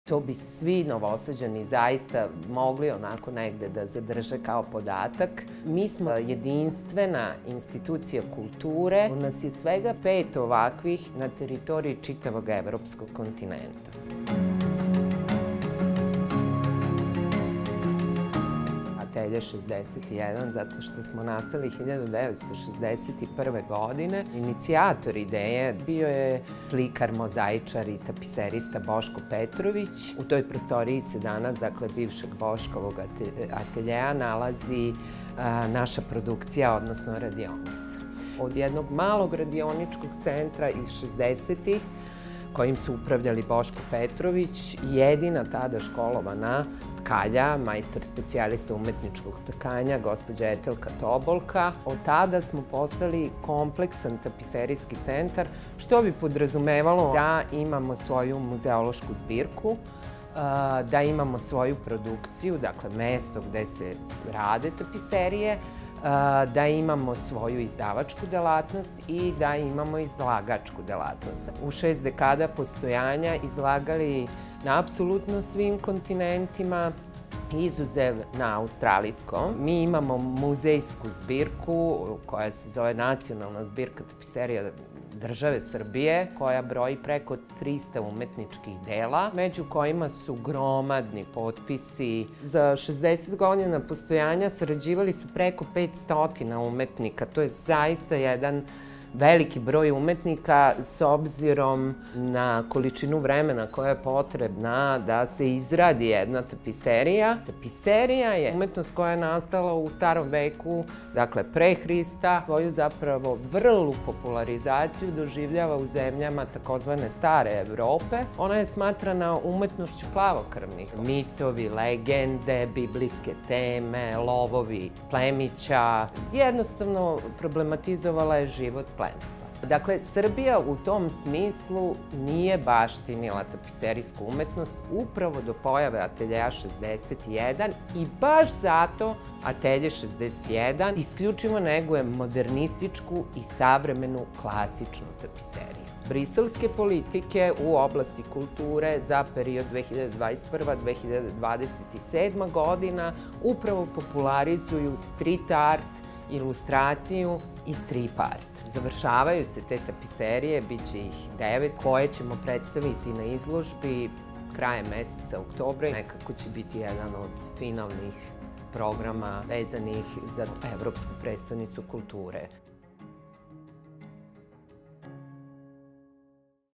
To bi svi Novosađani zaista mogli onako negde da zadrže kao podatak. Mi smo jedinstvena institucija kulture. U nas je svega 5 ovakvih na teritoriji čitavog evropskog kontinenta. Atelje 61, zato što smo nastali 1961. godine. Inicijator ideje bio je slikar, mozaičar i tapiserista Boško Petrović. U toj prostoriji se danas, dakle, bivšeg Boškovog ateljeja, nalazi naša produkcija, odnosno radionica. Od jednog malog radioničkog centra iz 60-ih, kojim su upravljali Boško Petrović, jedina tada školovana tkalja, majstor specijalista umetničkog tkanja, gospođa Etelka Tobolka. Od tada smo postali kompleksan tapiserijski centar, što bi podrazumevalo da imamo svoju muzeološku zbirku, da imamo svoju produkciju, dakle mesto gde se rade tapiserije, da imamo svoju izdavačku delatnost i da imamo izlagačku delatnost. U 6 dekada postojanja izlagali na apsolutno svim kontinentima, izuzev na australijskom. Mi imamo muzejsku zbirku koja se zove Nacionalna zbirka tapiserija države Srbije, koja broji preko 300 umetničkih dela, među kojima su gromadni potpisi. Za 60 godina postojanja sarađivali su preko 500 umetnika. To je zaista jedan veliki broj umetnika s obzirom na količinu vremena koja je potrebna da se izradi jedna tapiserija. Tapiserija je umetnost koja je nastala u starom veku, dakle pre Hrista. Svoju zapravo vrlu popularizaciju doživljava u zemljama takozvane stare Evrope. Ona je smatrana umetnošću plavokrvnih. Mitovi, legende, biblijske teme, lovovi plemića. Jednostavno problematizovala je život plemstva. Dakle, Srbija u tom smislu nije baštinila tapiserijsku umetnost upravo do pojave Ateljeja 61 i baš zato Atelje 61 isključivo neguje modernističku i savremenu klasičnu tapiseriju. Briselske politike u oblasti kulture za period 2021-2027 godina upravo popularizuju street art, ilustraciju i strip art. Završavaju se te tapiserije, bit će ih 9, koje ćemo predstaviti na izložbi krajem meseca oktobra. Nekako će biti jedan od finalnih programa vezanih za Evropsku prestonicu kulture.